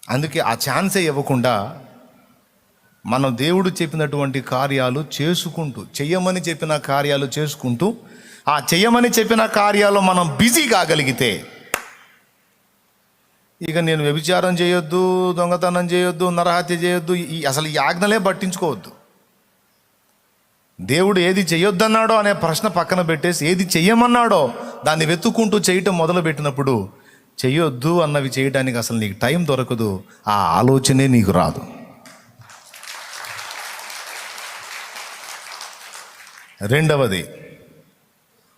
అందుకే ఆ ఛాన్సే ఇవ్వకుండా మనం దేవుడు చెప్పినటువంటి కార్యాలు చేసుకుంటూ, చెయ్యమని చెప్పిన కార్యాలు చేసుకుంటూ, ఆ చెయ్యమని చెప్పిన కార్యాలు మనం బిజీ కాగలిగితే, ఇక నేను వ్యభిచారం చేయొద్దు, దొంగతనం చేయొద్దు, నరహత్య చేయొద్దు, అసలు ఈ ఆజ్ఞలే పట్టించుకోవద్దు. దేవుడు ఏది చెయ్యొద్దన్నాడో అనే ప్రశ్న పక్కన పెట్టేసి ఏది చెయ్యమన్నాడో దాన్ని వెతుక్కుంటూ చేయటం మొదలుపెట్టినప్పుడు చెయ్యొద్దు అన్నవి చేయడానికి అసలు నీకు టైం దొరకదు, ఆ ఆలోచనే నీకు రాదు. రెండవది,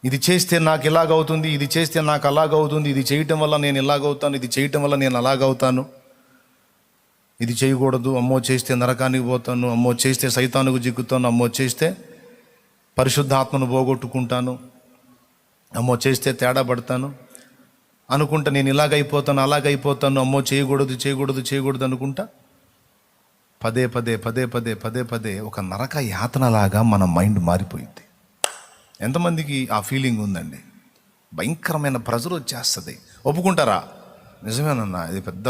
ఇది చేస్తే నాకు ఇలాగవుతుంది, ఇది చేస్తే నాకు అలాగవుతుంది, ఇది చేయటం వల్ల నేను ఇలాగవుతాను, ఇది చేయటం వల్ల నేను అలాగవుతాను, ఇది చేయకూడదు, అమ్మో చేస్తే నరకానికి పోతాను, అమ్మో చేస్తే సైతానుకు జిక్కుతాను, అమ్మో చేస్తే పరిశుద్ధాత్మను పోగొట్టుకుంటాను, అమ్మో చేస్తే తేడా పడతాను అనుకుంటా, నేను ఇలాగైపోతాను అలాగైపోతాను, అమ్మో చేయకూడదు చేయకూడదు చేయకూడదు అనుకుంటా పదే పదే పదే పదే పదే పదే ఒక నరక యాతనలాగా మన మైండ్ మారిపోయింది. ఎంతమందికి ఆ ఫీలింగ్ ఉందండి? భయంకరమైన ప్రెజర్ వచ్చేస్తుంది. ఒప్పుకుంటారా? నిజమేనన్నా, ఇది పెద్ద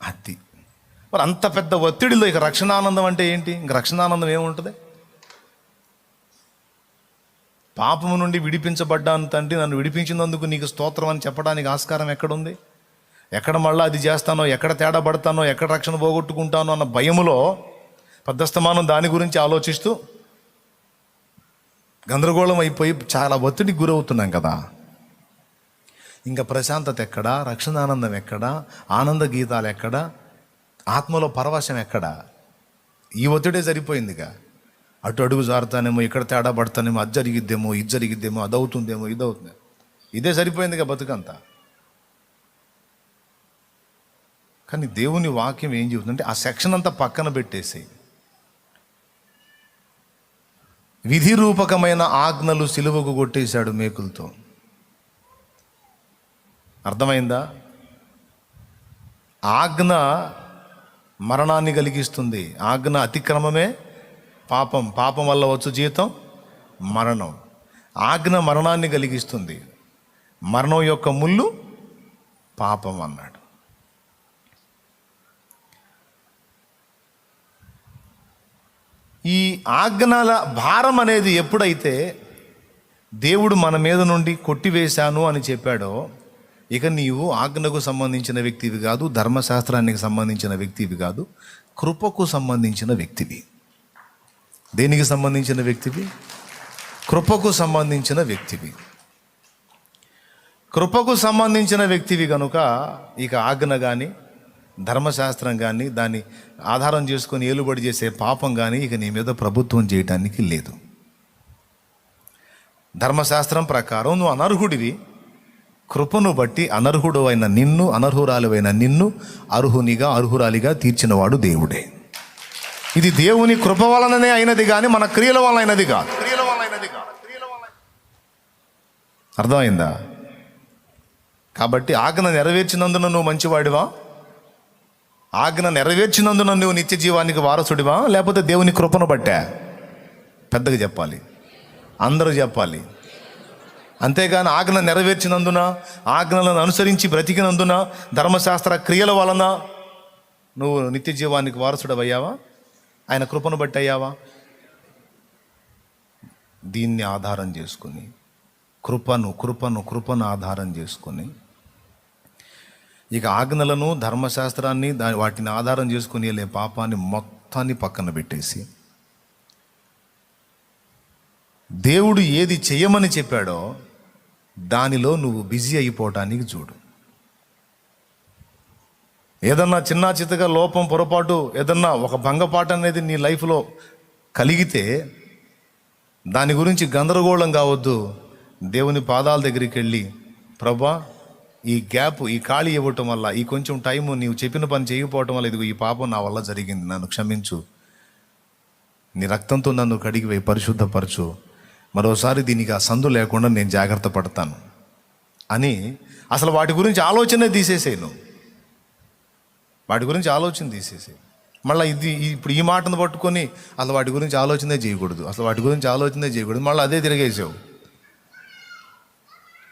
అది. మరి అంత పెద్ద ఒత్తిడిలో ఇక రక్షణానందం అంటే ఏంటి? ఇంక రక్షణానందం ఏముంటుంది? పాపము నుండి విడిపించబడ్డాను తండ్రి, నన్ను విడిపించినందుకు నీకు స్తోత్రం అని చెప్పడానికి ఆస్కారం ఎక్కడుంది? ఎక్కడ మళ్ళీ అది చేస్తానో, ఎక్కడ తేడా పడతానో, ఎక్కడ రక్షణ పోగొట్టుకుంటానో అన్న భయములో పెద్దస్తమానం దాని గురించి ఆలోచిస్తూ గందరగోళం అయిపోయి చాలా ఒత్తిడికి గురవుతున్నాం కదా. ఇంకా ప్రశాంతత ఎక్కడా? రక్షణానందం ఎక్కడా? ఆనంద గీతాలు ఎక్కడా? ఆత్మలో పరవశం ఎక్కడా? ఈ ఒత్తిడే సరిపోయిందిగా. అటు అడుగు జారుతానేమో, ఇక్కడ తేడా పడతానేమో, అది జరిగిద్దేమో, ఇది జరిగిద్దేమో, అది అవుతుందేమో, ఇది అవుతుంది, ఇదే సరిపోయిందిగా బతుకంతా. కానీ దేవుని వాక్యం ఏం చెబుతుందంటే ఆ సెక్షన్ అంతా పక్కన పెట్టేసి విధి రూపకమైన ఆజ్ఞలు సిలువకు కొట్టేశాడు మేకులతో. అర్థమైందా? ఆజ్ఞ మరణాన్ని కలిగిస్తుంది. ఆజ్ఞ అతిక్రమమే పాపం, పాపం వల్ల వచ్చు జీతం మరణం. ఆజ్ఞ మరణాన్ని కలిగిస్తుంది, మరణం యొక్క ముళ్ళు పాపం అన్నాడు. ఈ ఆజ్ఞల భారం అనేది ఎప్పుడైతే దేవుడు మన మీద నుండి కొట్టివేశాను అని చెప్పాడో, ఇక నీవు ఆజ్ఞకు సంబంధించిన వ్యక్తివి కాదు, ధర్మశాస్త్రానికి సంబంధించిన వ్యక్తివి కాదు, కృపకు సంబంధించిన వ్యక్తివి. దేనికి సంబంధించిన వ్యక్తివి? కృపకు సంబంధించిన వ్యక్తివి. కృపకు సంబంధించిన వ్యక్తివి కనుక ఇక ఆజ్ఞ కానీ, ధర్మశాస్త్రం కానీ, దాన్ని ఆధారం చేసుకొని ఏలుబడి చేసే పాపం కానీ ఇక నీ మీద ప్రభుత్వం చేయటానికి లేదు. ధర్మశాస్త్రం ప్రకారం నువ్వు అనర్హుడివి. కృపను బట్టి అనర్హుడు అయిన నిన్ను, అనర్హురాలువైన నిన్ను అర్హునిగా, అర్హురాలిగా తీర్చినవాడు దేవుడే. ఇది దేవుని కృప వలననే అయినది కానీ మన క్రియల వలన అయినది కాదు. అర్థమైందా? కాబట్టి ఆజ్ఞ నెరవేర్చినందున నువ్వు మంచివాడివా? ఆజ్ఞ నెరవేర్చినందున నువ్వు నిత్య జీవానికి వారసుడివా? లేకపోతే దేవుని కృపను బట్టా? పెద్దగా చెప్పాలి, అందరూ చెప్పాలి. అంతేగాని ఆజ్ఞ నెరవేర్చినందున, ఆజ్ఞలను అనుసరించి బ్రతికినందున, ధర్మశాస్త్ర క్రియల వలన నువ్వు నిత్య జీవానికి వారసుడవయ్యావా? ఆయన కృపను బట్టి అయ్యావా? దీన్ని ఆధారం చేసుకుని, కృపను ఆధారం చేసుకుని ఇక ఆజ్ఞలను, ధర్మశాస్త్రాన్ని, వాటిని ఆధారం చేసుకుని వెళ్ళే పాపాన్ని మొత్తాన్ని పక్కన పెట్టేసి దేవుడు ఏది చేయమని చెప్పాడో దానిలో నువ్వు బిజీ అయిపోవటానికి చూడు. ఏదన్నా చిన్న చిత్తగా లోపం, పొరపాటు, ఏదన్నా ఒక భంగపాటు అనేది నీ లైఫ్లో కలిగితే దాని గురించి గందరగోళం కావద్దు. దేవుని పాదాల దగ్గరికి వెళ్ళి, ప్రభా ఈ గ్యాప్, ఈ ఖాళీ ఇవ్వటం వల్ల, ఈ కొంచెం టైము నీవు చెప్పిన పని చేయకపోవటం వల్ల ఇదిగో ఈ పాపం నా వల్ల జరిగింది, నన్ను క్షమించు, నీ రక్తంతో నన్ను కడిగివేయి, పరిశుద్ధపరచు, మరోసారి దీనికి ఆ సందు లేకుండా నేను జాగ్రత్త పడతాను అని అసలు వాటి గురించి ఆలోచనే తీసేసేయి. నువ్వు వాటి గురించి ఆలోచన తీసేసేయి. మళ్ళీ ఇప్పుడు ఈ మాటను పట్టుకొని అసలు వాటి గురించి ఆలోచనే చేయకూడదు, అసలు వాటి గురించి ఆలోచనే చేయకూడదు, మళ్ళీ అదే తిరిగేసావు.